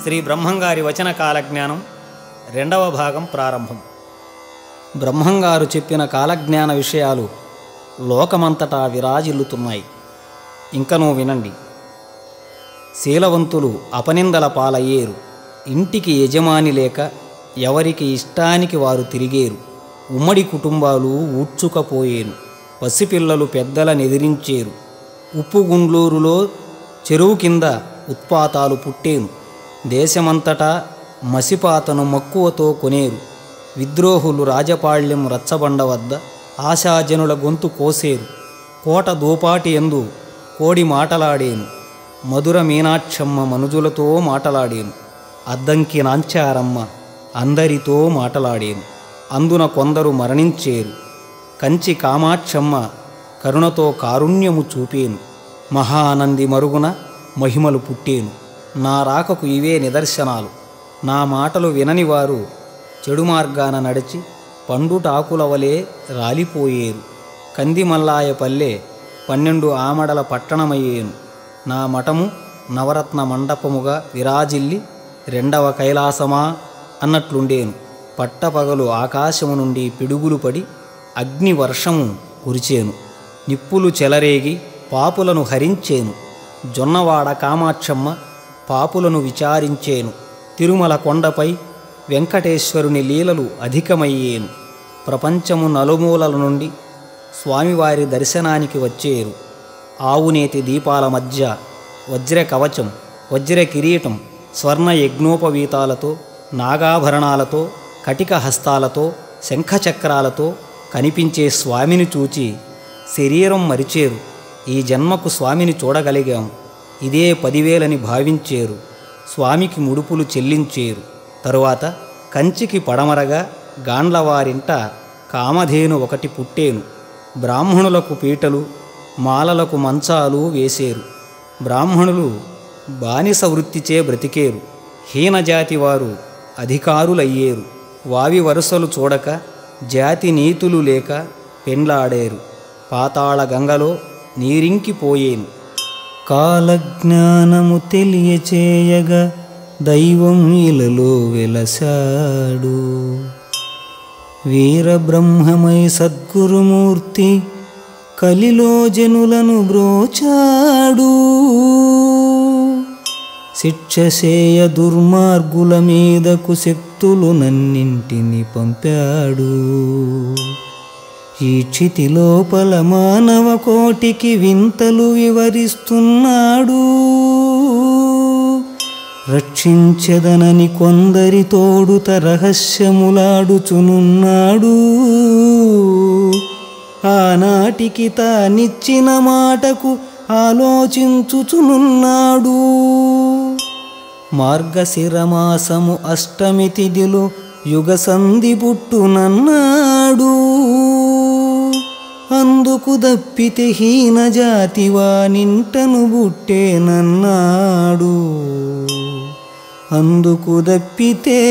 శ్రీ బ్రహ్మంగారి వచన కాలజ్ఞానం రెండవ భాగం ప్రారంభం. బ్రహ్మంగారు చెప్పిన కాలజ్ఞాన విషయాలు లోకమంతటా విరాజిల్లుతున్నాయి. ఇంకనూ వినండి. శీలవంతులు అపనిందల పాలయ్యేరు. ఇంటికి యజమాని లేక ఎవరికి ఇష్టానికి వారు తిరిగేరు. ఉమ్మడి కుటుంబాలు ఊడ్చుకపోయేను. పసిపిల్లలు పెద్దలనెదిరించేరు. ఉప్పుగుండ్లూరులో చెరువు కింద ఉత్పాతాలు పుట్టేను. దేశమంతటా మసిపాతను మక్కువతో కొనేరు. విద్రోహులు రాజపాళ్యం రచ్చబండ వద్ద ఆశాజనుల గొంతు కోసేరు. కోట దోపాటి యందు కోడి మాటలాడేను. మధుర మీనాక్షమ్మ మనుజులతో మాటలాడేను. అద్దంకి నాంచారమ్మ అందరితో మాటలాడేను. అందున కొందరు మరణించేరు. కంచి కామాక్షమ్మ కరుణతో కారుణ్యము చూపేను. మహానంది మరుగున మహిమలు పుట్టేను. నా రాకకు ఇవే నిదర్శనాలు. నా మాటలు వినని వారు చెడు మార్గాన నడిచి పండుటాకుల వలె రాలిపోయేరు. కందిమల్లాయ పల్లె 12 ఆమడల పట్టణమయ్యేను. నా మఠము నవరత్న మండపముగా విరాజిల్లి రెండవ కైలాసమా అన్నట్లుండేను. పట్టపగలు ఆకాశము నుండి పిడుగులు పడి అగ్ని వర్షము కురిచేను. నిప్పులు చెలరేగి పాపులను హరించేను. జొన్నవాడ కామాక్షమ్మ పాపులను విచారించేను. తిరుమల కొండపై వెంకటేశ్వరుని లీలలు అధికమయ్యేను. ప్రపంచము నలుమూలల నుండి స్వామివారి దర్శనానికి వచ్చేరు. ఆవునేతి దీపాల మధ్య వజ్ర కవచం, వజ్ర కిరీటం, స్వర్ణ యజ్ఞోపవీతాలతో, నాగాభరణాలతో, కటిక హస్తాలతో, శంఖచక్రాలతో కనిపించే స్వామిని చూచి శరీరం మరిచేరు. ఈ జన్మకు స్వామిని చూడగలిగాం, ఇదే 10,000 భావించేరు. స్వామికి ముడుపులు చెల్లించేరు. తరువాత కంచికి పడమరగా గాండ్లవారింట కామధేను ఒకటి పుట్టేను. బ్రాహ్మణులకు పీటలు, మాలలకు మంచాలు వేసేరు. బ్రాహ్మణులు బానిస వృత్తిచే బ్రతికేరు. హీనజాతి వారు అధికారులయ్యేరు. వావి వరుసలు చూడక జాతి నీతులు లేక పెండ్లాడేరు. పాతాళ గంగలో నీరింకిపోయేను. కాలజ్ఞానము తెలియచేయగా దైవం ఇలలో వెలసాడు. వీరబ్రహ్మమై సద్గురుమూర్తి కలిలో జనులను బ్రోచాడు. శిక్షసేయ దుర్మార్గుల మీదకు శక్తులు నన్నింటిని పంపాడు. ఈ క్షితి లోపల మానవ కోటికి వింతలు వివరిస్తున్నాడు. రక్షించెదనని కొందరి తోడుత రహస్యములాడుచునున్నాడు. ఆనాటికి తానిచ్చిన మాటకు ఆలోచించుచునున్నాడు. మార్గశిరమాసము అష్టమి తిథిలో యుగ సంధి పుట్టునన్నాడు. అందుకు దప్పితే హీన జాతివానింటను బుట్టేనన్నాడు. అందుకు దప్పితే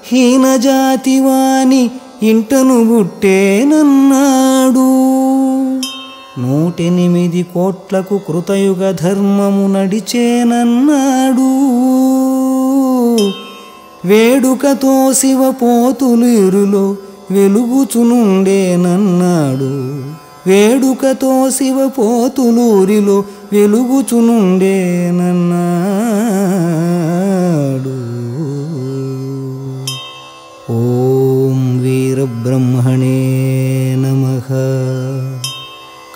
హీన జాతివాని ఇంటను బుట్టేనన్నాడు. 108 కోట్లకు కృతయుగ ధర్మము నడిచేనన్నాడు. వేడుకతో శివ పోతులు ఇరులో వెలుగుచునుండేనన్నాడు. వేడుకతో శివ పోతులూరిలో వెలుగుచునుండేనన్నాడు. ఓం వీరబ్రహ్మణే నమః.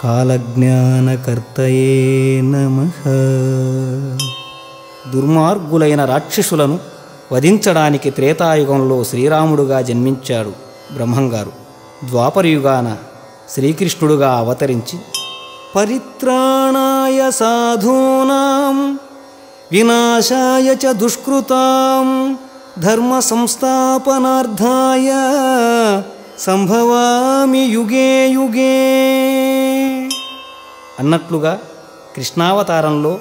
కాలజ్ఞానకర్తయే నమః. దుర్మార్గులైన రాక్షసులను వధించడానికి త్రేతాయుగంలో శ్రీరాముడుగా జన్మించాడు బ్రహ్మంగారు. ద్వాపరయుగాన శ్రీకృష్ణుడుగా అవతరించి పరిత్రాణాయ సాధూనాం వినాశాయ చ దుష్కృతాం ధర్మ సంస్థాపనార్థాయ సంభవామి యుగే యుగే అన్నట్లుగా కృష్ణావతారంలో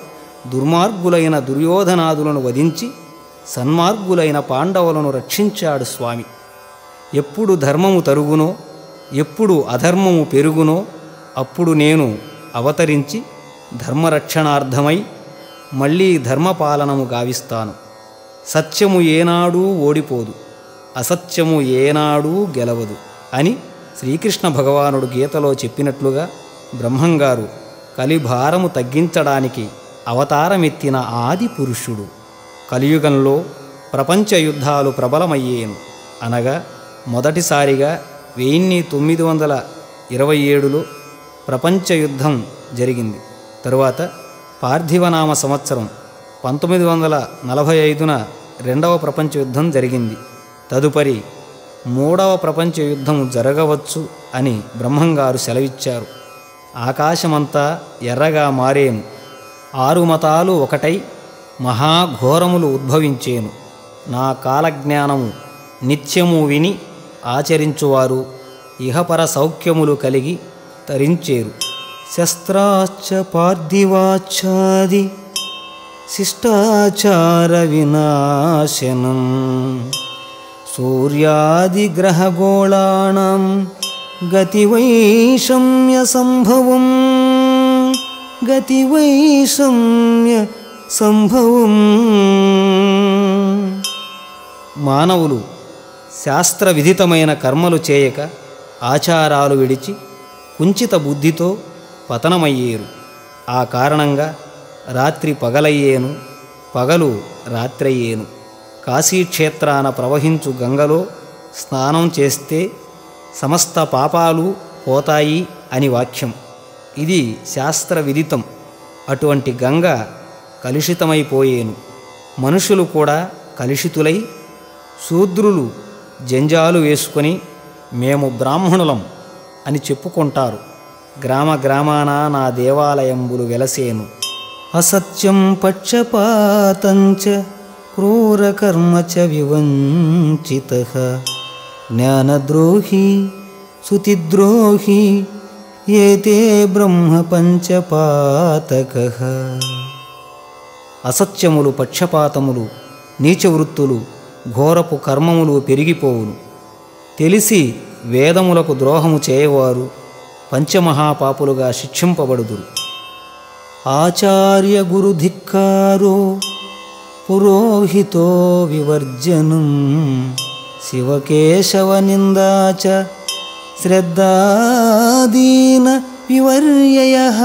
దుర్మార్గులైన దుర్యోధనాదులను వధించి సన్మార్గులైన పాండవులను రక్షించాడు స్వామి. ఎప్పుడు ధర్మము తరుగునో, ఎప్పుడు అధర్మము పెరుగునో అప్పుడు నేను అవతరించి ధర్మరక్షణార్థమై మళ్ళీ ధర్మపాలనము గావిస్తాను. సత్యము ఏనాడూ ఓడిపోదు, అసత్యము ఏనాడూ గెలవదు అని శ్రీకృష్ణ భగవానుడు గీతలో చెప్పినట్లుగా బ్రహ్మంగారు కలిభారము తగ్గించడానికి అవతారమెత్తిన ఆది పురుషుడు. కలియుగంలో ప్రపంచ యుద్ధాలు ప్రబలమయ్యేను. అనగా మొదటిసారిగా 1927లో ప్రపంచ యుద్ధం జరిగింది. తరువాత పార్థివనామ సంవత్సరం 1945న రెండవ ప్రపంచ యుద్ధం జరిగింది. తదుపరి మూడవ ప్రపంచ యుద్ధం జరగవచ్చు అని బ్రహ్మంగారు సెలవిచ్చారు. ఆకాశమంతా ఎర్రగా మారేను, 6 మతాలు ఒకటై మహాఘోరములు ఉద్భవించేను. నా కాలజ్ఞానము నిత్యము విని ఆచరించువారు ఇహపర సౌఖ్యములు కలిగి తరించేరు. శస్త్రాశ్చ పార్థివాచ్ఛాది శిష్టాచార వినాశనం సూర్యాదిగ్రహగోళానాం గతివైషమ్య సంభవం మానవులు శాస్త్ర విధితమైన కర్మలు చేయక ఆచారాలు విడిచి కుంచిత బుద్ధితో పతనమయ్యేరు. ఆ కారణంగా రాత్రి పగలయ్యేను, పగలు రాత్రయ్యేను. కాశీక్షేత్రాన ప్రవహించు గంగలో స్నానం చేస్తే సమస్త పాపాలు పోతాయి అని వాక్యం. ఇది శాస్త్ర విదితం. అటువంటి గంగ కలుషితమైపోయేను. మనుషులు కూడా కలుషితులై శూద్రులు జంజాలు వేసుకొని మేము బ్రాహ్మణులం అని చెప్పుకుంటారు. గ్రామ గ్రామాన నా దేవాలయంబులు వెలసేను. అసత్యం పక్షపాతంచ క్రూరకర్మ చ వివంచితః జ్ఞానద్రోహి శృతిద్రోహి ఏతే బ్రహ్మ పంచపాతకః. అసత్యములు, పక్షపాతములు, నీచవృత్తులు, ఘోరపు కర్మములు పెరిగిపోవును. తెలిసి వేదములకు ద్రోహము చేయవారు పంచమహాపాపులుగా శిక్షింపబడుదురు. ఆచార్య గురుధిక్కారో పురోహితో వివర్జనం శివకేశవ నిందాచ శ్రద్ధాదీన వివర్యయః.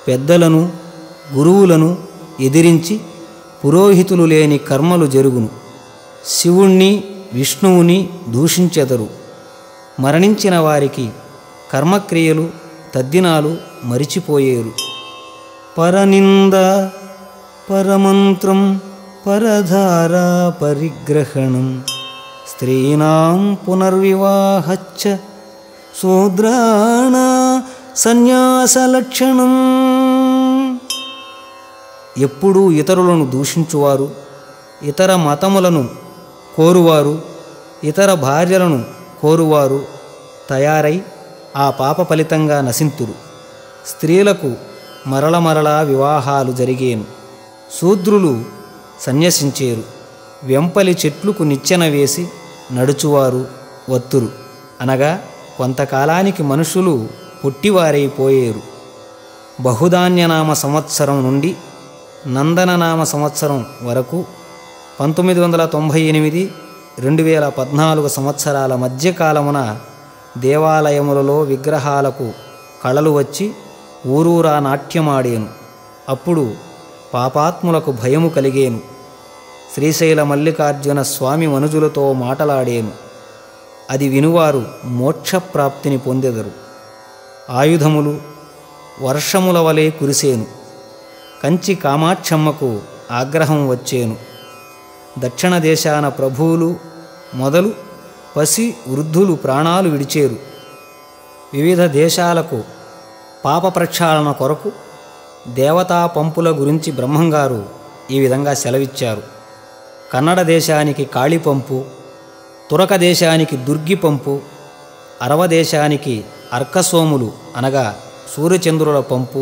పెద్దలను గురువులను ఎదిరించి పురోహితులు లేని కర్మలు జరుగును. శివుణ్ణి విష్ణువుని దూషించెదరు. మరణించిన వారికి కర్మక్రియలు తద్దినాలు మరిచిపోయేరు. పరనింద పరమంత్రం పరధారా పరిగ్రహణం స్త్రీణాం పునర్వివాహచ్చ శూద్రాణ సన్యాసలక్షణం. ఎప్పుడూ ఇతరులను దూషించువారు, ఇతర మతములను కోరువారు, ఇతర భార్యలను కోరువారు తయారై ఆ పాప ఫలితంగా నశింతురు. స్త్రీలకు మరల వివాహాలు జరిగేను. శూద్రులు సన్యసించేరు. వెంపలి చెట్లుకు నిచ్చెన వేసి నడుచువారు వత్తురు. అనగా కొంతకాలానికి మనుషులు పుట్టివారైపోయేరు. బహుధాన్యనామ సంవత్సరం నుండి నందననామ సంవత్సరం వరకు 1998, 2014 సంవత్సరాల మధ్యకాలమున దేవాలయములలో విగ్రహాలకు కళలు వచ్చి ఊరూరా నాట్యమాడేను. అప్పుడు పాపాత్ములకు భయము కలిగేను. శ్రీశైల మల్లికార్జున స్వామి మనుజులతో మాటలాడేను. అది వినువారు మోక్షప్రాప్తిని పొందెదరు. ఆయుధములు వర్షముల వలె కురిసేను. కంచి కామాక్షమ్మకు ఆగ్రహం వచ్చేను. దక్షిణ దేశాన ప్రభువులు మొదలు పసి వృద్ధులు ప్రాణాలు విడిచేరు. వివిధ దేశాలకు పాప ప్రక్షాళన కొరకు దేవతా పంపుల గురించి బ్రహ్మంగారు ఈ విధంగా సెలవిచ్చారు. కన్నడ దేశానికి కాళీ పంపు, తురక దేశానికి దుర్గి పంపు, అరవ దేశానికి అర్కసోములు అనగా సూర్యచంద్రుల పంపు,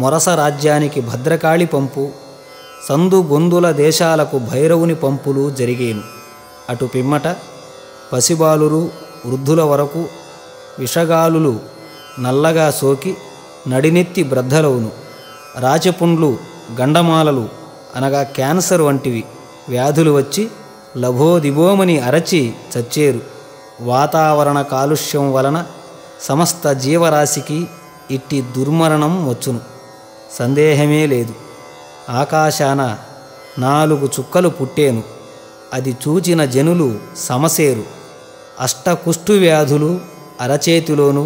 మొరస రాజ్యానికి భద్రకాళి పంపు, సందు గొందుల దేశాలకు భైరవుని పంపులు జరిగేను. అటు పిమ్మట పసిబాలురు వృద్ధుల వరకు విషగాలులు నల్లగా సోకి నడినెత్తి బ్రద్దలవును. రాచపుండ్లు, గండమాలలు అనగా క్యాన్సర్ వంటివి వ్యాధులు వచ్చి లభోదిబోమని అరచి చచ్చేరు. వాతావరణ కాలుష్యం వలన సమస్త జీవరాశికి ఇట్టి దుర్మరణం వచ్చును, సందేహమే లేదు. ఆకాశాన 4 చుక్కలు పుట్టేను, అది చూచిన జనులు సమసేరు. అష్టకుష్టు వ్యాధులు అరచేతిలోనూ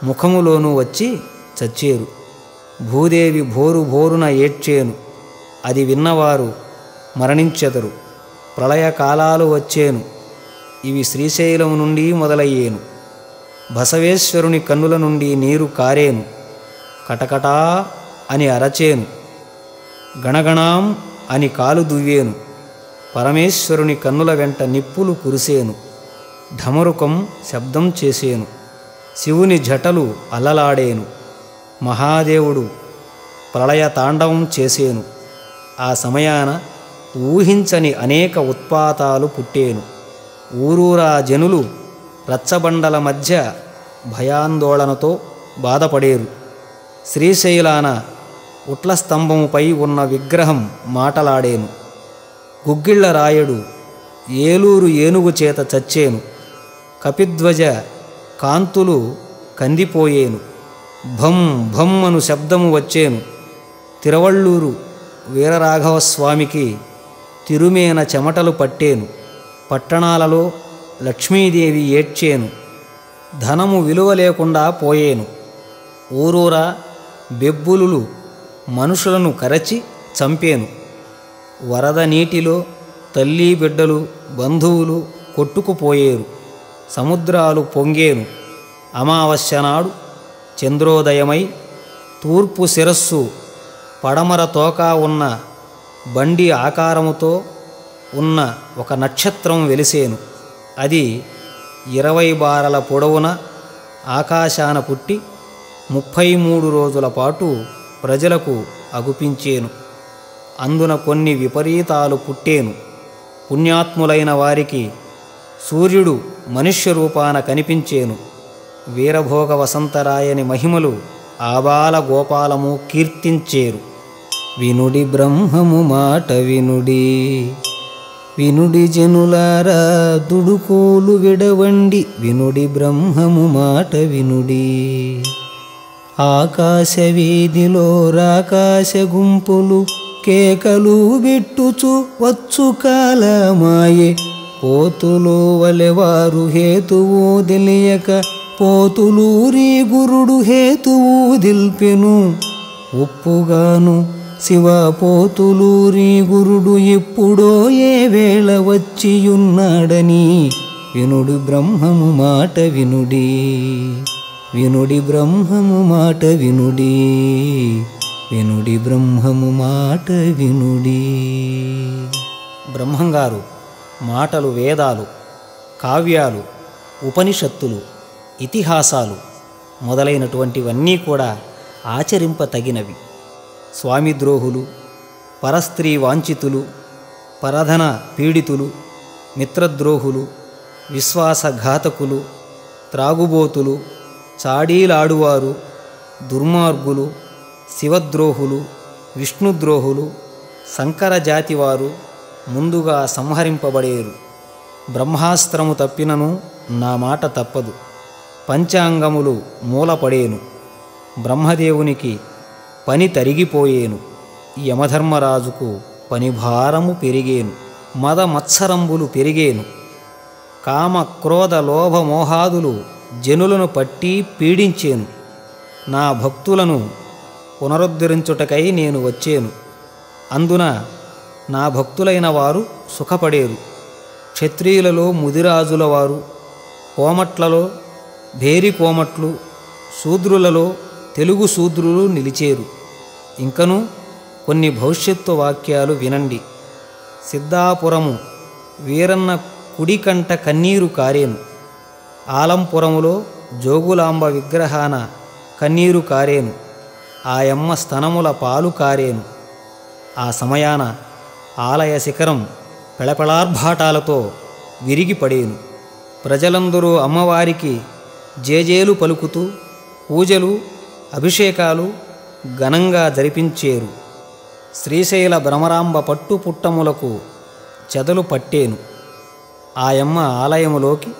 ముఖములోనూ వచ్చి చచ్చేరు. భూదేవి భోరు భోరున ఏడ్చేను, అది విన్నవారు మరణించెదరు. ప్రళయకాలాలు వచ్చేను, ఇవి శ్రీశైలం నుండి మొదలయ్యేను. బసవేశ్వరుని కన్నుల నుండి నీరు కారేను, కటకటా అని అరచేను, గణగణాం అని కాలు దువ్వేను. పరమేశ్వరుని కన్నుల వెంట నిప్పులు కురిసేను, ఢమరుకం శబ్దం చేసేను, శివుని జటలు అల్లలాడేను. మహాదేవుడు ప్రళయ తాండవం చేసేను. ఆ సమయాన ఊహించని అనేక ఉత్పాతాలు పుట్టేను. ఊరూరా జనులు రచ్చబండల మధ్య భయాందోళనతో బాధపడేరు. శ్రీశైలాన ఉట్ల స్తంభముపై ఉన్న విగ్రహం మాటలాడేను. గుగ్గిళ్ల రాయుడు ఏలూరు ఏనుగు చేత చచ్చేను. కపిధ్వజ కాంతులు కందిపోయేను. భం భం అను శబ్దము వచ్చేను. తిరువళ్ళూరు వీరరాఘవస్వామికి తిరుమేన చెమటలు పట్టేను. పట్టణాలలో లక్ష్మీదేవి ఏడ్చేను. ధనము విలువ లేకుండా పోయేను. ఊరూరా బెబ్బులులు మనుషులను కరచి చంపేను. వరద నీటిలో తల్లి బిడ్డలు బంధువులు కొట్టుకుపోయేరు. సముద్రాలు పొంగేను. అమావాస్య నాడు చంద్రోదయమై తూర్పు శిరస్సు పడమర తోక ఉన్న బండి ఆకారముతో ఉన్న ఒక నక్షత్రం వెలిసేను. అది 20 బారల పొడవున ఆకాశాన పుట్టి 33 రోజుల పాటు ప్రజలకు అగుపించేను. అందున కొన్ని విపరీతాలు పుట్టేను. పుణ్యాత్ములైన వారికి సూర్యుడు మనుష్య రూపాన కనిపించేను. వీరభోగ వసంతరాయని మహిమలు ఆబాల గోపాలము కీర్తించేరు. వినుడి బ్రహ్మము మాట వినుడి, వినుడి జనులారా దుడుకోలు విడవండి, వినుడి బ్రహ్మము మాట వినుడి. ఆకాశ వీధిలో రాకాశ గుంపులు కేకలు బిట్టుచు వచ్చు కాలమాయే, పోతులు వలెవారు హేతువు తెలియక పోతులూరి గురుడు హేతువు దిల్పెను. ఉప్పుగాను శివ పోతులూరి గురుడు ఎప్పుడో ఏ వేళ వచ్చియున్నాడని, వినుడి బ్రహ్మము మాట వినుడి, వినుడి బ్రహ్మము మాట వినుడి, వినుడి బ్రహ్మము మాట వినుడి. బ్రహ్మంగారు మాటలు వేదాలు, కావ్యాలు, ఉపనిషత్తులు, ఇతిహాసాలు మొదలైనటువంటివన్నీ కూడా ఆచరింపతగినవి. స్వామిద్రోహులు, పరస్త్రీ వాంఛితులు, పరధన పీడితులు, మిత్రద్రోహులు, విశ్వాసఘాతకులు, త్రాగుబోతులు, చాడీలాడువారు, దుర్మార్గులు, శివద్రోహులు, విష్ణుద్రోహులు, శంకరజాతివారు ముందుగా సంహరింపబడేరు. బ్రహ్మాస్త్రము తప్పినను నా మాట తప్పదు. పంచాంగములు మూలపడేను. బ్రహ్మదేవునికి పని తరిగిపోయేను. యమధర్మరాజుకు పనిభారము పెరిగేను. మద మత్సరంబులు పెరిగేను. కామ క్రోధ లోభ మోహాదులు జనులను పట్టి పీడించేను. నా భక్తులను పునరుద్ధరించుటకై నేను వచ్చేను. అందున నా భక్తులైన వారు సుఖపడేరు. క్షత్రియులలో ముదిరాజుల వారు, కోమట్లలో భేరి కోమట్లు, శూద్రులలో తెలుగు శూద్రులు నిలిచేరు. ఇంకను కొన్ని భవిష్యత్తు వాక్యాలు వినండి. సిద్ధాపురము వీరన్న కుడికంట కన్నీరు కారేను. ఆలంపురములో జోగులాంబ విగ్రహాన కన్నీరు కారేను. ఆయమ్మ స్తనముల పాలు కారేను. ఆ సమయాన ఆలయ శిఖరం పెళపెళార్భాటాలతో విరిగిపడేను. ప్రజలందరూ అమ్మవారికి జేజేలు పలుకుతూ పూజలు అభిషేకాలు ఘనంగా జరిపించేరు. శ్రీశైల భ్రమరాంబ పట్టు పుట్టములకు చెదలు పట్టేను. ఆయమ్మ ఆలయములోకి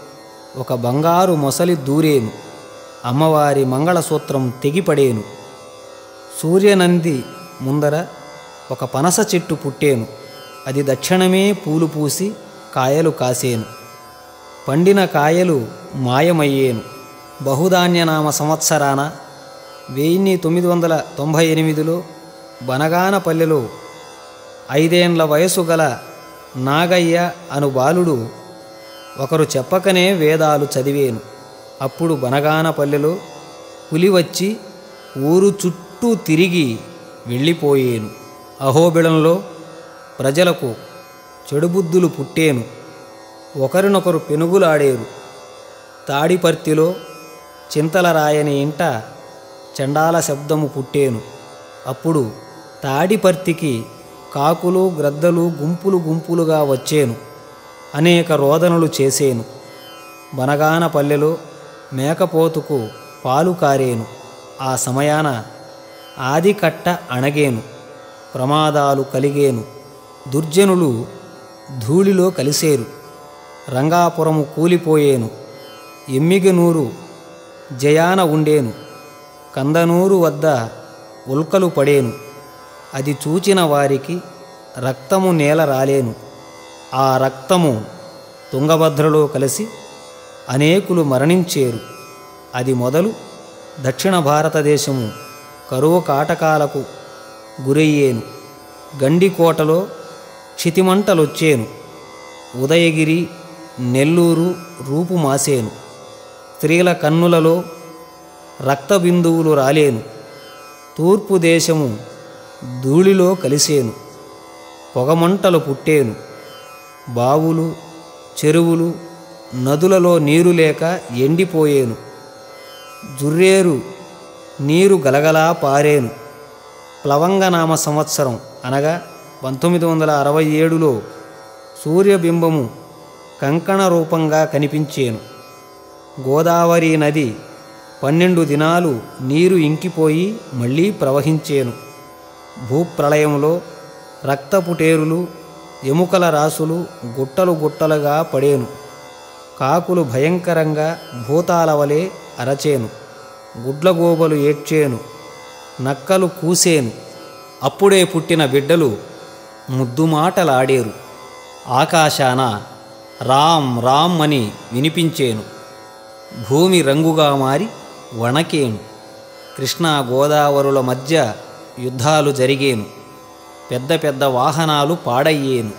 ఒక బంగారు మొసలి దూరేను. అమ్మవారి మంగళసూత్రం తెగిపడేను. సూర్యనంది ముందర ఒక పనస చెట్టు పుట్టేను. అది దక్షిణమే పూలు పూసి కాయలు కాసేను. పండిన కాయలు మాయమయ్యేను. బహుధాన్యనామ సంవత్సరాన 1998లో బనగానపల్లెలో 5 ఏండ్ల వయసు గల నాగయ్య అను బాలుడు ఒకరు చెప్పకనే వేదాలు చదివేను. అప్పుడు బనగానపల్లెలో పులి వచ్చి ఊరు చుట్టూ తిరిగి వెళ్ళిపోయేను. అహోబిళంలో ప్రజలకు చెడుబుద్ధులు పుట్టేను. ఒకరినొకరు పెనుగులాడేరు. తాడిపర్తిలో చింతల రాయని ఇంట చండాల శబ్దము పుట్టేను. అప్పుడు తాడిపర్తికి కాకులు గ్రద్దలు గుంపులు గుంపులుగా వచ్చేను. అనేక రోదనలు చేసేను. బనగానపల్లెలో మేకపోతుకు పాలు కారేను. ఆ సమయాన ఆదికట్ట అణగేను. ప్రమాదాలు కలిగేను. దుర్జనులు ధూళిలో కలిసేరు. రంగాపురము కూలిపోయేను. ఎమ్మిగనూరు జయాన ఉండేను. కందనూరు వద్ద ఉల్కలు పడేను. అది చూచిన వారికి రక్తము నేల రాలేను. ఆ రక్తము తుంగభద్రలో కలిసి అనేకులు మరణించేరు. అది మొదలు దక్షిణ భారతదేశము కరువు కాటకాలకు గురయ్యేను. గండికోటలో క్షితిమంటలొచ్చేను. ఉదయగిరి నెల్లూరు రూపుమాసేను. స్త్రీల కన్నులలో రక్తబిందువులు రాలేను. తూర్పు దేశము ధూళిలో కలిసేను. పొగమంటలు పుట్టేను. బావులు చెరువులు నదులలో నీరు లేక ఎండిపోయేను. జుర్రేరు నీరు గలగలా పారేను. ప్లవంగనామ సంవత్సరం అనగా 1967లో సూర్యబింబము కంకణ రూపంగా కనిపించేను. గోదావరి నది 12 దినాలు నీరు ఇంకిపోయి మళ్ళీ ప్రవహించేను. భూప్రళయంలో రక్తపుటేరులు ఎముకల రాసులు గుట్టలు గుట్టలుగా పడేను. కాకులు భయంకరంగా భూతాల వలె అరచేను. గుడ్లగోబలు ఏడ్చేను. నక్కలు కూసేను. అప్పుడే పుట్టిన బిడ్డలు ముద్దుమాటలాడేరు. ఆకాశాన రామ్ రామ్ అని వినిపించేను. భూమి రంగుగా మారి వణకేను. కృష్ణా గోదావరుల మధ్య యుద్ధాలు జరిగేను. పెద్ద పెద్ద వాహనాలు పాడయ్యేను.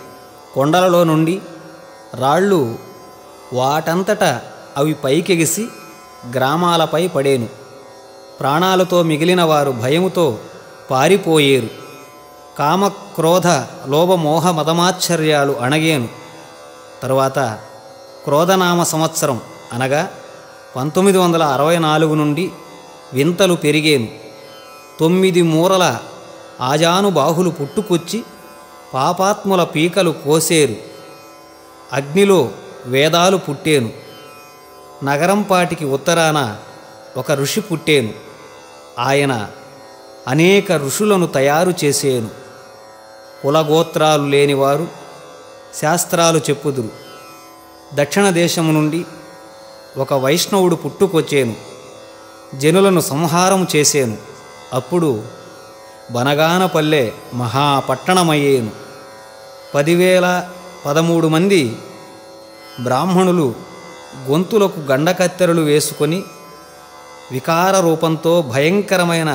కొండలలో నుండి రాళ్ళు వాటంతట అవి పైకెగిసి గ్రామాలపై పడేను. ప్రాణాలతో మిగిలిన వారు భయముతో పారిపోయేరు. కామక్రోధ లోభమోహ మదమాశ్చర్యాలు అణగేను. తరువాత క్రోధనామ సంవత్సరం అనగా 1964 నుండి వింతలు పెరిగేను. 9 మూరల ఆజానుబాహులు పుట్టుకొచ్చి పాపాత్ముల పీకలు కోసేరు. అగ్నిలో వేదాలు పుట్టేను. నగరంపాటికి ఉత్తరాన ఒక ఋషి పుట్టేను. ఆయన అనేక ఋషులను తయారు చేసేను. కులగోత్రాలు లేనివారు శాస్త్రాలు చెప్పుదురు. దక్షిణ దేశము నుండి ఒక వైష్ణవుడు పుట్టుకొచ్చేను. జనులను సంహారం చేసేను. అప్పుడు బనగానపల్లె మహాపట్టణమయ్యేను. 10,013 మంది బ్రాహ్మణులు గొంతులకు గండకత్తెరలు వేసుకొని వికార రూపంతో భయంకరమైన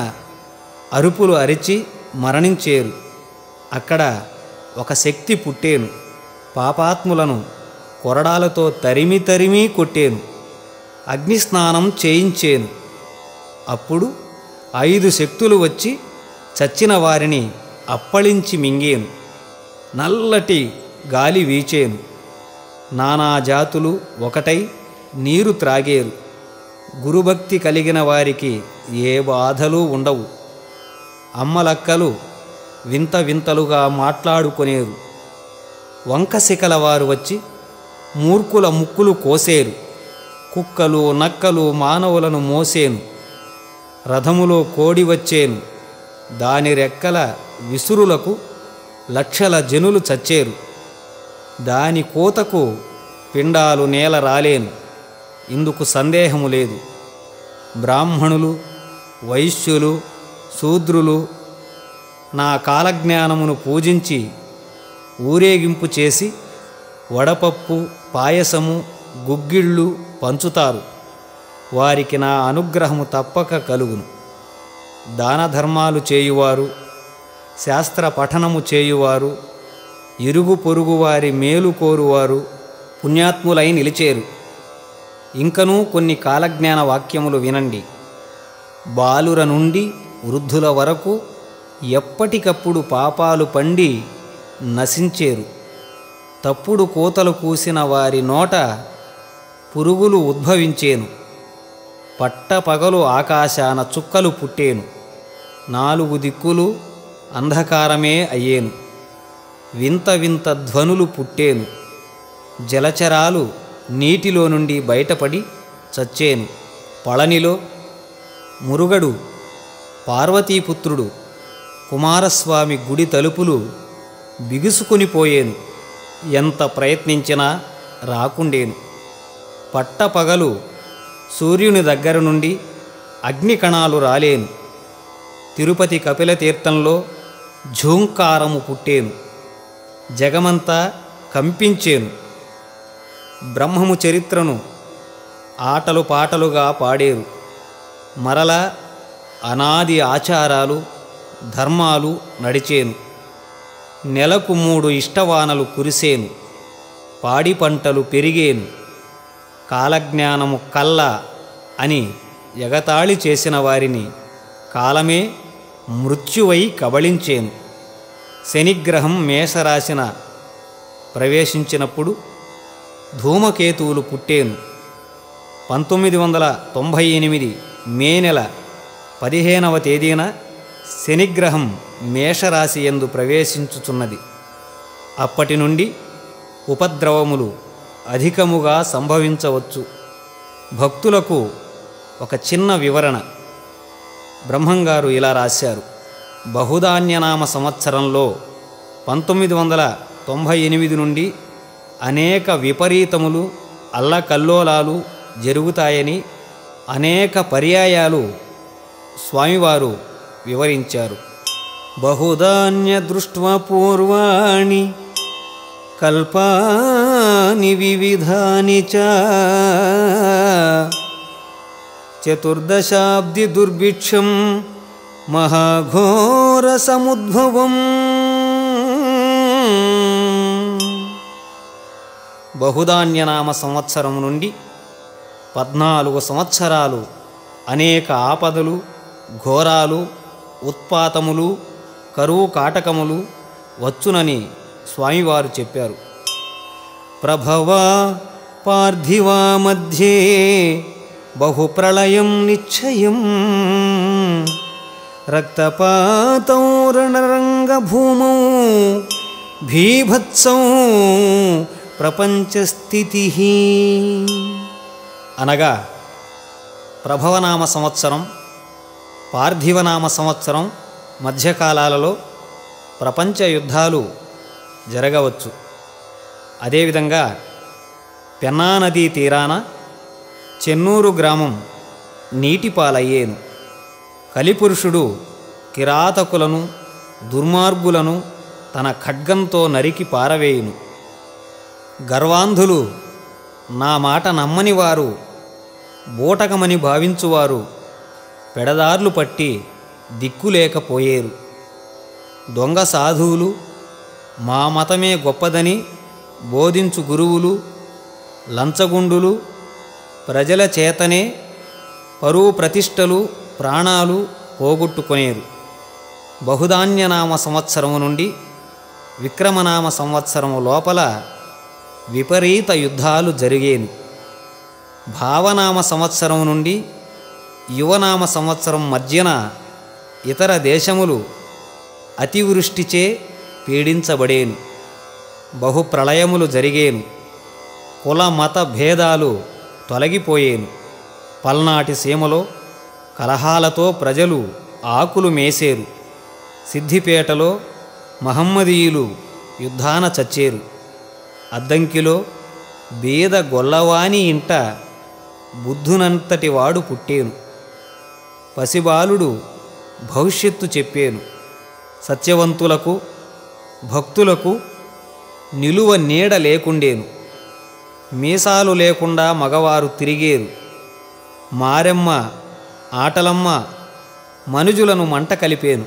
అరుపులు అరిచి మరణించేరు. అక్కడ ఒక శక్తి పుట్టేను. పాపాత్ములను కొరడాలతో తరిమి తరిమి కొట్టేను. అగ్నిస్నానం చేయించేను. అప్పుడు 5 శక్తులు వచ్చి చచ్చిన వారిని అప్పళించి మింగేను. నల్లటి గాలి వీచేను. నానా జాతులు ఒకటై నీరు త్రాగేరు. గురుభక్తి కలిగిన వారికి ఏ బాధలు ఉండవు. అమ్మలక్కలు వింత వింతలుగా మాట్లాడుకొనేరు. వంకశిఖల వారు వచ్చి మూర్ఖుల ముక్కులు కోసేరు. కుక్కలు నక్కలు మానవులను మోసేను. రథములో కోడి వచ్చేను. దాని రెక్కల విసురులకు లక్షల జనులు చచ్చేరు. దాని కోతకు పిండాలు నేల రాలేను. ఇందుకు సందేహము లేదు. బ్రాహ్మణులు, వైశ్యులు, శూద్రులు నా కాలజ్ఞానమును పూజించి ఊరేగింపు చేసి వడపప్పు, పాయసము, గుగ్గిళ్ళు పంచుతారు. వారికి నా అనుగ్రహము తప్పక కలుగును. దాన ధర్మాలు చేయువారు, శాస్త్ర పఠనము చేయువారు, ఇరుగు పొరుగు వారి మేలు కోరువారు పుణ్యాత్ములై నిలిచేరు. ఇంకనూ కొన్ని కాలజ్ఞాన వాక్యములు వినండి. బాలుర నుండి వృద్ధుల వరకు ఎప్పటికప్పుడు పాపాలు పండి నశించేరు. తప్పుడు కోతలు కూసిన వారి నోట పురుగులు ఉద్భవించేను. పట్టపగలు ఆకాశాన చుక్కలు పుట్టేను. 4 దిక్కులు అంధకారమే అయ్యేను. వింత వింత ధ్వనులు పుట్టేను. జలచరాలు నీటిలో నుండి బయటపడి చచ్చేను. పళనిలో మురుగడు పార్వతీపుత్రుడు కుమారస్వామి గుడి తలుపులు బిగుసుకొనిపోయేను. ఎంత ప్రయత్నించినా రాకుండేను. పట్టపగలు సూర్యుని దగ్గర నుండి అగ్నికణాలు రాలేను. తిరుపతి కపిలతీర్థంలో ఝూంకారము పుట్టేను. జగమంతా కంపించేను. బ్రహ్మము చరిత్రను ఆటలు పాటలుగా పాడేరు. మరల అనాది ఆచారాలు, ధర్మాలు నడిచేను. నెలకు 3 ఇష్టవానలు కురిసేను. పాడి పంటలు పెరిగేను. కాలజ్ఞానము కల్ల అని ఎగతాళి చేసిన వారిని కాలమే మృత్యువై కబళించేను. శనిగ్రహం మేషరాశిన ప్రవేశించినప్పుడు ధూమకేతువులు పుట్టేను. 1998 మే నెల 15వ తేదీన శనిగ్రహం మేషరాశి యందు ప్రవేశించుచున్నది. అప్పటి నుండి ఉపద్రవములు అధికముగా సంభవించవచ్చు. భక్తులకు ఒక చిన్న వివరణ. బ్రహ్మంగారు ఇలా రాశారు. బహుధాన్యనామ సంవత్సరంలో 1998 నుండి అనేక విపరీతములు, అల్లకల్లోలాలు జరుగుతాయని అనేక పర్యాయాలు స్వామివారు వివరించారు. బహుధాన్య దృష్ట్వా పూర్వాణి కల్పాని వివిధాని చ చతుర్దశాబ్ది దుర్భిక్షం మహాఘోర సముద్భవం. బహుధాన్యనామ సంవత్సరం నుండి 14 సంవత్సరాలు అనేక ఆపదలు, ఘోరాలు, ఉత్పాతములు, కరువు కాటకములు వచ్చునని స్వామివారు చెప్పారు. ప్రభవా పార్థివా మధ్యే బహుప్రళయం నిశ్చయం రక్తపాతం రణరంగభూమౌ భీభత్సం ప్రపంచస్థితి. అనగా ప్రభవనామ సంవత్సరం, పార్థివనామ సంవత్సరం మధ్యకాలాలలో ప్రపంచ యుద్ధాలు జరగవచ్చు. అదేవిధంగా పెన్నా నదీ తీరాన చెన్నూరు గ్రామం నీటిపాలయ్యేను. కలిపురుషుడు కిరాతకులను, దుర్మార్గులను తన ఖడ్గంతో నరికి పారవేయును. గర్వాంధులు, నా మాట నమ్మని వారు, బూటకమని భావించువారు పెడదార్లు పట్టి దిక్కులేకపోయేరు. దొంగ సాధువులు, మా మతమే గొప్పదని బోధించు గురువులు, లంచగుండులు ప్రజల చేతనే పరువు ప్రతిష్టలు, ప్రాణాలు పోగొట్టుకొనేరు. బహుధాన్యనామ సంవత్సరము నుండి విక్రమనామ సంవత్సరము లోపల విపరీత యుద్ధాలు జరిగేను. భావనామ సంవత్సరం నుండి యువనామ సంవత్సరం మధ్యన ఇతర దేశములు అతివృష్టిచే పీడించబడేను. బహుప్రళయములు జరిగేను. కుల మత భేదాలు తొలగిపోయేను. పల్నాటి సీమలో కలహాలతో ప్రజలు ఆకులు మేసేరు. సిద్దిపేటలో మహమ్మదీయులు యుద్ధాన చచ్చేరు. అద్దంకిలో బీద గొల్లవాని ఇంట బుద్ధునంతటి వాడు పుట్టేను. పసిబాలుడు భవిష్యత్తు చెప్పేను. సత్యవంతులకు భక్తులకు నిలువ నీడ లేకుండేను. మీసాలు లేకుండా మగవారు తిరిగేరు. మారెమ్మ ఆటలమ్మ మనుజులను మంట కలిపేను.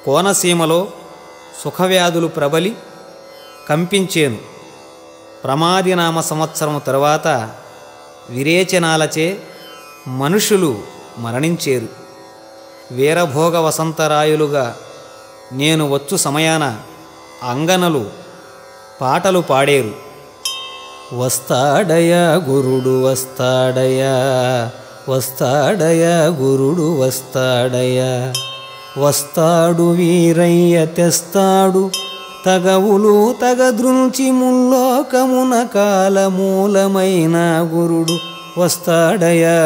కోనసీమలో సుఖవ్యాధులు ప్రబలి కంపించేను. ప్రమాదినామ సంవత్సరం తరువాత విరేచనాలచే మనుషులు మరణించేరు. వీరభోగ వసంతరాయులుగా నేను వచ్చు సమయాన అంగనలు పాటలు పాడేరు. వస్తాడయా గురుడు వస్తాడయా, వస్తాడయా గురుడు వస్తాడయా, వస్తాడు వీరయ్య తెస్తాడు తగవులు తగద్రుంచి ముల్లోకమున కాలమూలమైన గురుడు వస్తాడయా,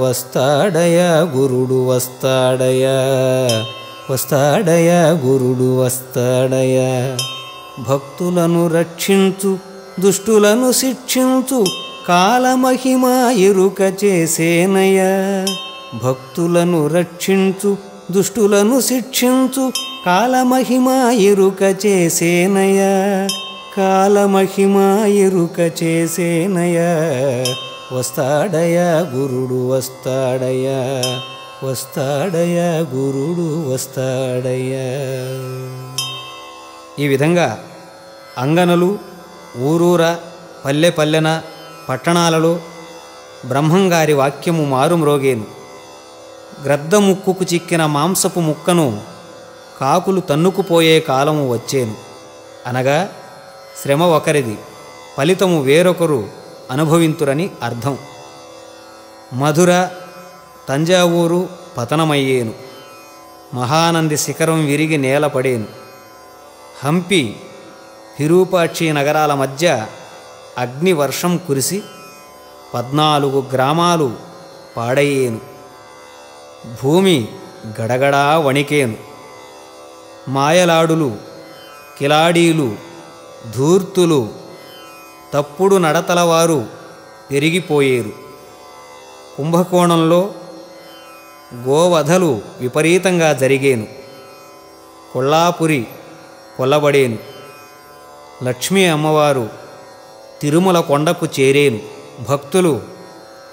వస్తాడయా గురుడు వస్తాడయా, వస్తాడయా గురుడు వస్తాడయా. భక్తులను రక్షించు దుష్టులను శిక్షించు కాలమహిమ ఎరుక చేసేనయ్యా. భక్తులను రక్షించు దుష్టులను శిక్షించు కాలమహిమ ఎరుక చేసేనయ్యా, కాలమహిమ ఎరుక చేసేనయ్యా. వస్తాడయా గురుడు వస్తాడయా, వస్తాడయా గురుడు వస్తాడయా. ఈ విధంగా అంగనలు ఊరూర పల్లె పల్లెన పట్టణాలలో బ్రహ్మంగారి వాక్యము మారుమ్రోగేను. గ్రద్ద ముక్కుకు చిక్కిన మాంసపు ముక్కను కాకులు తన్నుకుపోయే కాలము వచ్చేను. అనగా శ్రమ ఒకరిది, ఫలితము వేరొకరు అనుభవింతురని అర్థం. మధుర తంజావూరు పతనమయ్యేను. మహానంది శిఖరం విరిగి నేలపడేను. హంపి విరూపాక్షి నగరాల మధ్య అగ్నివర్షం కురిసి 14 గ్రామాలు పాడయ్యేను. భూమి గడగడా వణికేను. మాయలాడులు, కిలాడీలు, ధూర్తులు, తప్పుడు నడతలవారు పెరిగిపోయేరు. కుంభకోణంలో గోవధలు విపరీతంగా జరిగేను. కొల్లాపురి కొల్లబడేను. లక్ష్మీ అమ్మవారు తిరుమల కొండకు చేరేను. భక్తులు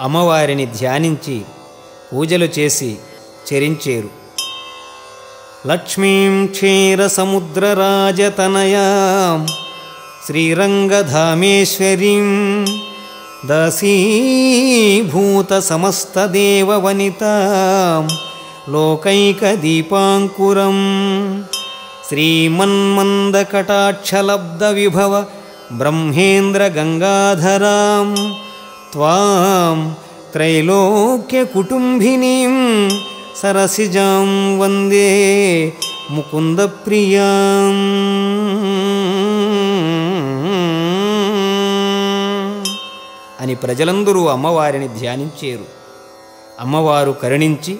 అమ్మవారిని ధ్యానించి పూజలు చేసి చరించేరు. లక్ష్మీం క్షీరసముద్రరాజతనయాం శ్రీరంగధామేశ్వరీం దాసీభూత సమస్తదేవవనితాం లోకైకదీపాంకురం శ్రీమన్మందకటాక్షలబ్ధవిభవ బ్రహ్మేంద్రగంగాధరాం త్వాం త్రైలోక్యకుటుంబినీం సరసిజాం వందే ముకుందప్రియాం. అని ప్రజలందరూ అమ్మవారిని ధ్యానించేరు. అమ్మవారు కరుణించి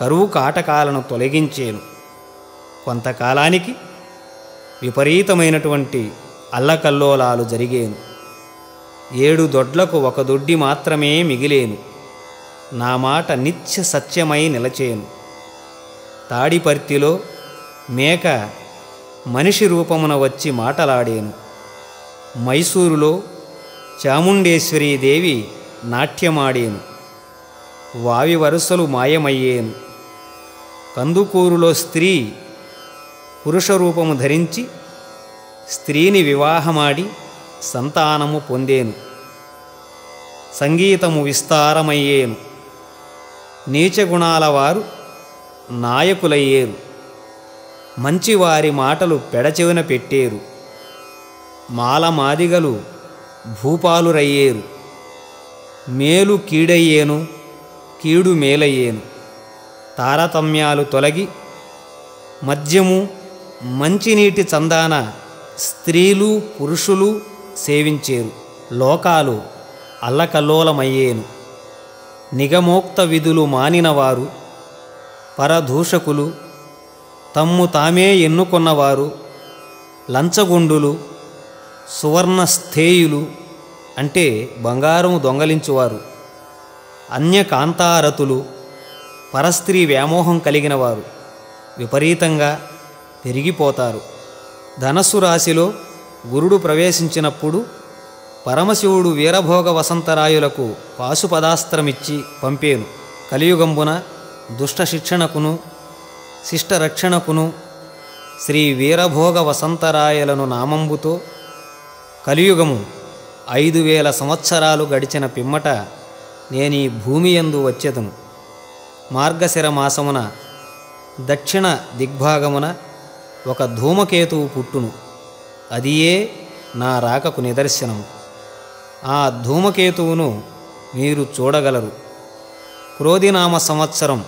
కరువు కాటకాలను తొలగించేను. కొంతకాలానికి విపరీతమైనటువంటి అల్లకల్లోలాలు జరిగేను. 7 దొడ్లకు 1 దొడ్డి మాత్రమే మిగిలేను. నా మాట నిత్య సత్యమై నిలచేను. తాడిపర్తిలో మేక మనిషి రూపమున వచ్చి మాటలాడేను. మైసూరులో చాముండేశ్వరీదేవి నాట్యమాడేను. వావి వరుసలు మాయమయ్యేను. కందుకూరులో స్త్రీ పురుష రూపము ధరించి స్త్రీని వివాహమాడి సంతానము పొందేను. సంగీతము విస్తారమయ్యేను. నీచగుణాల వారు నాయకులయ్యేరు. మంచివారి మాటలు పెడచెవిన పెట్టేరు. మాలమాదిగలు భూపాలురయ్యేరు. మేలు కీడయ్యేను, కీడు మేలయ్యేను. తారతమ్యాలు తొలగి మద్యము మంచినీటి చందాన స్త్రీలు పురుషులు సేవించేరు. లోకాలు అల్లకల్లోలమయ్యేను. నిగమోక్త విధులు మానినవారు, పరదూషకులు, తమ్ము తామే ఎన్నుకున్నవారు, లంచగొండులు, సువర్ణస్థేయులు అంటే బంగారము దొంగలించువారు, అన్యకాంతారతులు, పరస్త్రీ వ్యామోహం కలిగిన వారు విపరీతంగా పెరిగిపోతారు. ధనస్సు రాశిలో గురుడు ప్రవేశించినప్పుడు పరమశివుడు వీరభోగ వసంతరాయులకు పాశుపదాస్త్రమిచ్చి పంపేను. కలియుగంబున దుష్ట శిక్షణకును శిష్టరక్షణకును శ్రీ వీరభోగ వసంతరాయలను నామంబుతో కలియుగము 5000 సంవత్సరాలు గడిచిన పిమ్మట నేనీ భూమియందు వచ్చెదను. మార్గశిర మాసమున దక్షిణ దిగ్భాగమున ఒక ధూమకేతువు పుట్టును. అదియే నా రాకకు నిదర్శనము. ఆ ధూమకేతువును మీరు చూడగలరు. క్రోధినామ సంవత్సరం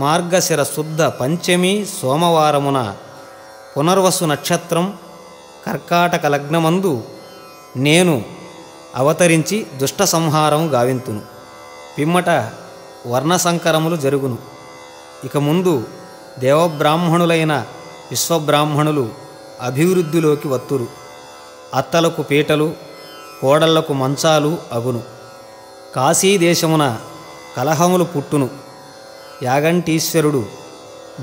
మార్గశిర శుద్ధ పంచమి సోమవారమున పునర్వసు నక్షత్రం కర్కాటక లగ్నమందు నేను అవతరించి దుష్ట సంహారం గావింతును. పిమ్మట వర్ణసంకరములు జరుగును. ఇక ముందు దేవబ్రాహ్మణులైన విశ్వబ్రాహ్మణులు అభివృద్ధిలోకి వత్తురు. అత్తలకు పీటలు, కోడళ్లకు మంచాలు అగును. కాశీదేశమున కలహములు పుట్టును. యాగంటీశ్వరుడు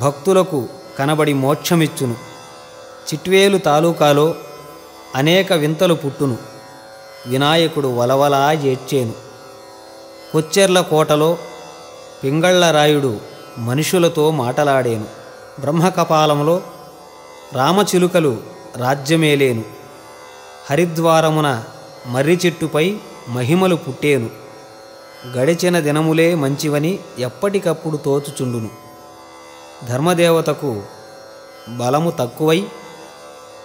భక్తులకు కనబడి మోక్షమిచ్చును. చిట్వేలు తాలూకాలో అనేక వింతలు పుట్టును. వినాయకుడు వలవలా ఏడ్చేను. కొచ్చెర్ల కోటలో పింగళ్ళరాయుడు మనుషులతో మాటలాడేను. బ్రహ్మకపాలంలో రామచిలుకలు రాజ్యమేలేను. హరిద్వారమున మర్రి చెట్టుపై మహిమలు పుట్టేను. గడిచిన దినములే మంచివని ఎప్పటికప్పుడు తోచుచుండును. ధర్మదేవతకు బలము తక్కువై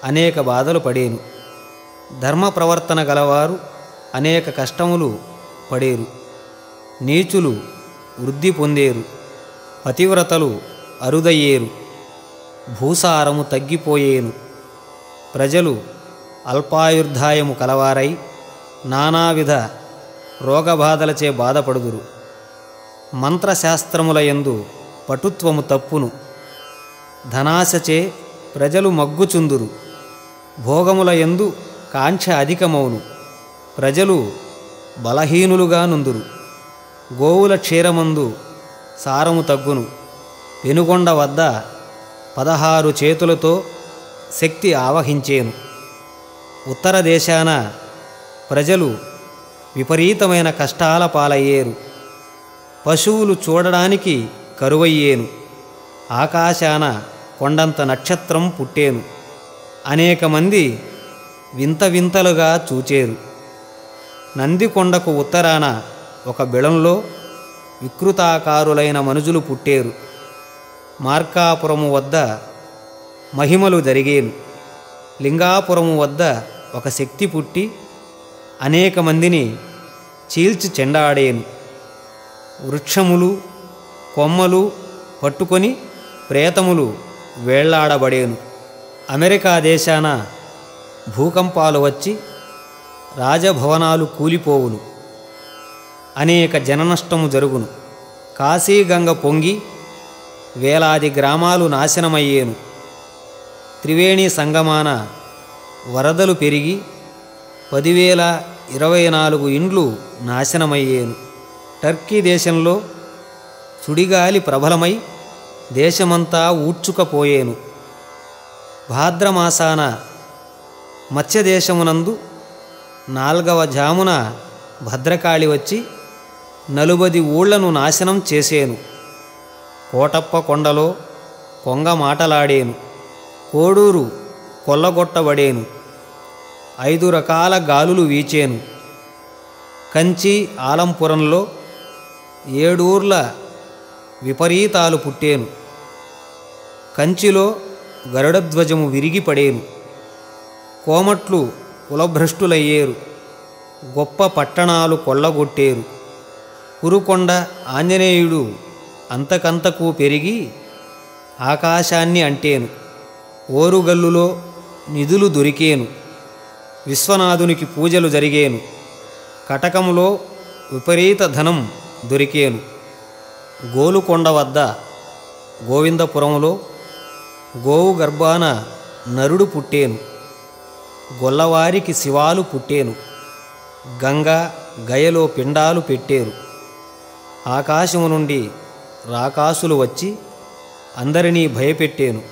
అనేక బాధలు పడేను. ధర్మ ప్రవర్తన గలవారు అనేక కష్టములు పడేరు. నీచులు వృద్ధి పొందేరు. పతివ్రతలు అరుదయ్యేరు. భూసారము తగ్గిపోయేను. ప్రజలు అల్పాయుర్ధాయము కలవారై నానావిధ రోగబాధలచే బాధపడుదురు. మంత్రశాస్త్రములయందు పటుత్వము తప్పును. ధనాశచే ప్రజలు మగ్గుచుందురు. భోగములయందు కాంక్ష అధికమవును. ప్రజలు బలహీనులుగా నుందురు. గోవుల క్షీరమందు సారము తగ్గును. పెనుగొండ వద్ద 16 చేతులతో శక్తి ఆవహించేను. ఉత్తర దేశాన ప్రజలు విపరీతమైన కష్టాల పాలయ్యేరు. పశువులు చూడడానికి కరువయ్యేను. ఆకాశాన కొండంత నక్షత్రం పుట్టేను. అనేక మంది వింత వింతలుగా చూచేరు. నందికొండకు ఉత్తరాన ఒక బిళంలో వికృతాకారులైన మనుజులు పుట్టేరు. మార్కాపురము వద్ద మహిమలు జరిగేను. లింగాపురము వద్ద ఒక శక్తి పుట్టి అనేక మందిని చీల్చి చెండాడేను. వృక్షములు కొమ్మలు పట్టుకొని ప్రేతములు వేళ్లాడబడేను. అమెరికా దేశాన భూకంపాలు వచ్చి రాజభవనాలు కూలిపోవును. అనేక జననష్టము జరుగును. కాశీగంగ పొంగి వేలాది గ్రామాలు నాశనమయ్యేను. త్రివేణి సంగమాన వరదలు పెరిగి 10,024 ఇండ్లు నాశనమయ్యేను. టర్కీ దేశంలో సుడిగాలి ప్రబలమై దేశమంతా ఊడ్చుకపోయేను. భాద్రమాసాన మత్స్యదేశమునందు 4వ జామున భద్రకాళి వచ్చి 40 ఊళ్లను నాశనం చేసేను. కోటప్ప కొండలో కొంగ మాటలాడేను. కోడూరు కొల్లగొట్టబడేను. 5 రకాల గాలులు వీచేను. కంచి ఆలంపురంలో 7 ఊర్ల విపరీతాలు పుట్టేను. కంచిలో గరుడధ్వజము విరిగిపడేను. కోమట్లు కులభ్రష్టులయ్యేరు. గొప్ప పట్టణాలు కొల్లగొట్టేరు. కురుకొండ ఆంజనేయుడు అంతకంతకు పెరిగి ఆకాశాన్ని అంటేను. ఓరుగల్లులో నిధులు దొరికేను. విశ్వనాథునికి పూజలు జరిగేను. కటకములో విపరీత ధనం దొరికేను. గోలుకొండ వద్ద గోవిందపురములో గోవు గర్భాన నరుడు పుట్టేను, గొల్లవారికి శివాలు పుట్టేను, గంగా గయలో పిండాలు పెట్టేరు. ఆకాశము నుండి రాకాసులు వచ్చి అందరినీ భయపెట్టేను.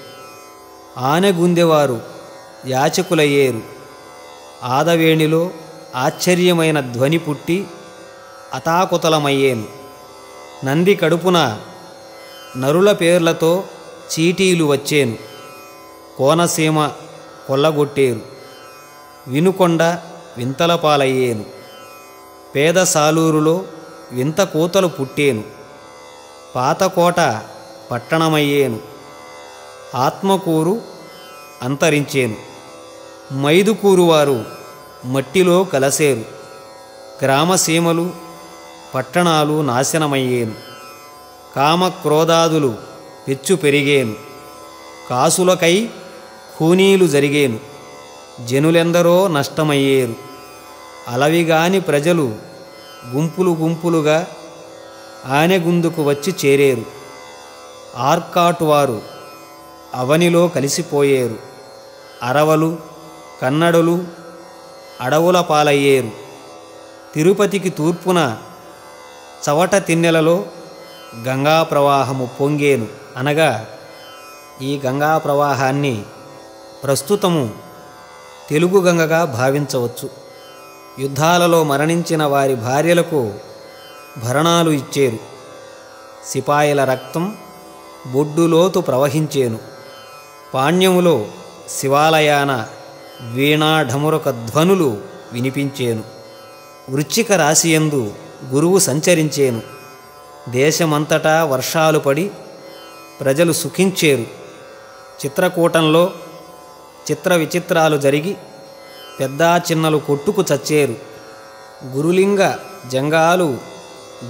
ఆనెగుందెవారు యాచకులయ్యేరు. ఆదవేణిలో ఆశ్చర్యమైన ధ్వని పుట్టి అతాకుతలమయ్యేను. నంది కడుపున నరుల పేర్లతో చీటీలు వచ్చేను. కోనసీమ కొల్లగొట్టేరు. వినుకొండ వింతల పాలయ్యేను. పేద సాలూరులో వింత కూతలు పుట్టేను. పాతకోట పట్టణమయ్యేను. ఆత్మకూరు అంతరించేను. మైదుకూరు వారు మట్టిలో కలసేరు. గ్రామసీమలు పట్టణాలు నాశనమయ్యేను. కామక్రోధాదులు పెచ్చు పెరిగేను. కాసులకై ఖూనీలు జరిగేను. జనులెందరో నష్టమయ్యేరు. అలవిగాని ప్రజలు గుంపులు గుంపులుగా ఆనెగుందుకు వచ్చి చేరేరు. ఆర్కాటు వారు అవనిలో కలిసిపోయేరు. అరవలు కన్నడులు అడవుల పాలయ్యేరు. తిరుపతికి తూర్పున చవట తిన్నెలలో గంగా ప్రవాహము పొంగేను. అనగా ఈ గంగా ప్రవాహాన్ని ప్రస్తుతము తెలుగు గంగగా భావించవచ్చు. యుద్ధాలలో మరణించిన వారి భార్యలకు భరణాలు ఇచ్చేరు. సిపాయిల రక్తం బొడ్డులోతు ప్రవహించేను. పాణ్యములో శివాలయాన వీణాఢమురక ధ్వనులు వినిపించేను. వృశ్చిక రాశియందు గురువు సంచరించేను. దేశమంతటా వర్షాలు పడి ప్రజలు సుఖించేరు. చిత్రకూటంలో చిత్ర విచిత్రాలు జరిగి పెద్ద చిన్నలు కొట్టుకు చచ్చేరు. గురులింగ జంగాలు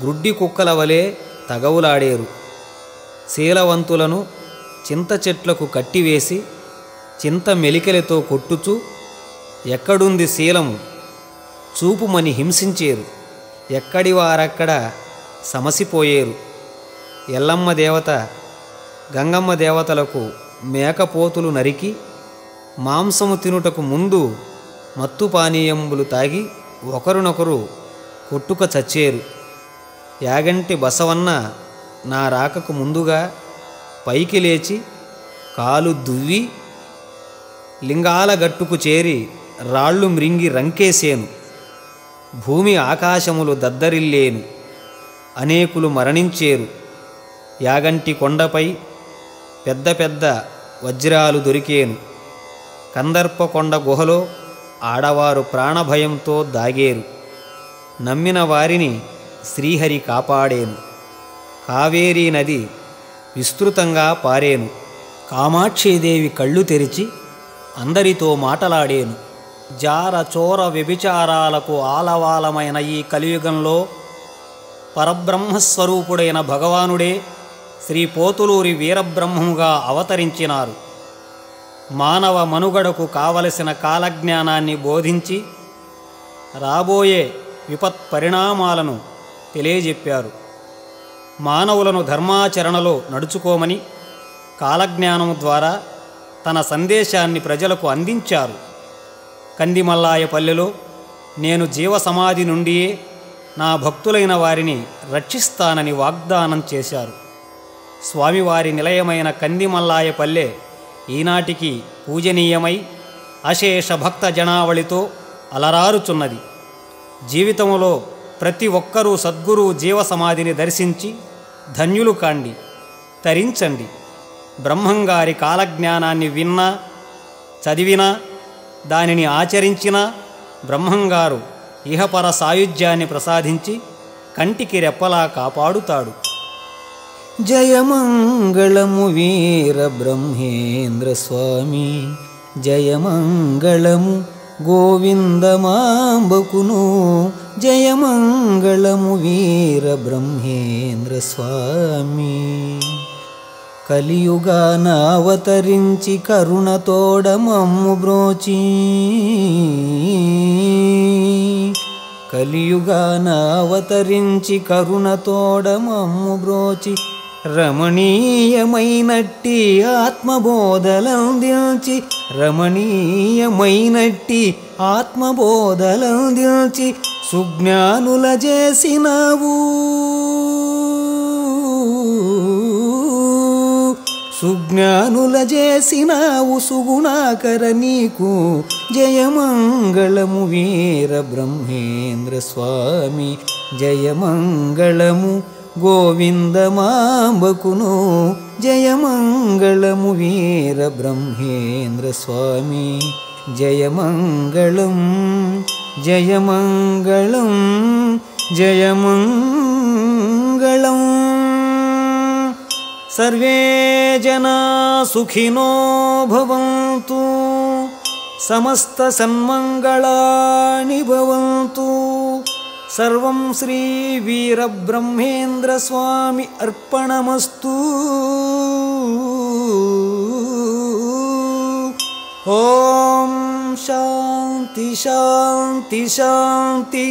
గ్రుడ్డి కుక్కల వలె తగవులాడేరు. శీలవంతులను చింత చెట్లకు కట్టివేసి చింత మెలికలతో కొట్టుచు ఎక్కడుంది శీలము చూపుమని హింసించేరు. ఎక్కడి వారక్కడ సమసిపోయేరు. ఎల్లమ్మ దేవత గంగమ్మ దేవతలకు మేకపోతులు నరికి మాంసము తినుటకు ముందు మత్తు పానీయంబులు తాగి ఒకరినొకరు కొట్టుక చచ్చేరు. యాగంటి బసవన్న నా రాకకు ముందుగా పైకి లేచి కాలు దువ్వి లింగాల గట్టుకు చేరి రాళ్ళు మ్రింగి రంకేసేను. భూమి ఆకాశములు దద్దరిల్లేను. అనేకులు మరణించేరు. యాగంటి కొండపై పెద్ద పెద్ద వజ్రాలు దొరికేను. కందర్పకొండ గుహలో ఆడవారు ప్రాణభయంతో దాగేరు. నమ్మిన వారిని శ్రీహరి కాపాడేను. కావేరీ నది విస్తృతంగా పారేను. కామాక్షీదేవి కళ్ళు తెరిచి అందరితో మాటలాడేను. జార చోర వ్యభిచారాలకు ఆలవాలమైన ఈ కలియుగంలో పరబ్రహ్మస్వరూపుడైన భగవానుడే శ్రీ పోతులూరి వీరబ్రహ్మముగా అవతరించినారు. మానవ మనుగడకు కావలసిన కాలజ్ఞానాన్ని బోధించి రాబోయే విపత్ పరిణామాలను తెలియజెప్పారు. మానవులను ధర్మాచరణలో నడుచుకోమని కాలజ్ఞానం ద్వారా తన సందేశాన్ని ప్రజలకు అందించారు. కందిమల్లాయపల్లెలో నేను జీవసమాధి నుండియే నా భక్తులైన వారిని రక్షిస్తానని వాగ్దానం చేశారు. స్వామివారి నిలయమైన కందిమల్లాయపల్లె ఈనాటికి పూజనీయమై అశేష భక్త జనావళితో అలరారుచున్నది. జీవితంలో ప్రతి ఒక్కరూ సద్గురువు జీవసమాధిని దర్శించి ధన్యులు కాండి, తరించండి. బ్రహ్మంగారి కాలజ్ఞానాన్ని విన్నా, చదివినా, దానిని ఆచరించినా బ్రహ్మంగారు ఇహపర సాయుధ్యాన్ని ప్రసాదించి కంటికి రెప్పలా కాపాడుతాడు. జయమంగళము వీర బ్రహ్మేంద్ర స్వామి, జయమంగళము గోవిందమాంబకును, జయమంగళము వీర బ్రహ్మేంద్ర స్వామి. కలియుగాన అవతరించి కరుణతోడ మమ్ము బ్రోచి, కలియుగాన అవతరించి కరుణతోడ మమ్ము బ్రోచి రమణీయమైనట్టి ఆత్మబోధలందించి రమణీయమైనట్టి ఆత్మబోధలందించి సుజ్ఞానుల చేసినావు సుజ్ఞానుల చేసినావు సుగుణాకర నీకు జయమంగళము వీర బ్రహ్మేంద్ర స్వామి జయమంగళము గోవిందమాంబకును జయమంగళము వీర బ్రహ్మేంద్ర స్వామి జయమంగళం జయమంగళం జయమంగళం. సర్వే జనా సుఖినో భవంతు సమస్త సన్మంగళాని భవంతు. సర్వం శ్రీ వీరబ్రహ్మేంద్ర స్వామి అర్పణమస్తు. ఓం శాంతి శాంతి శాంతి.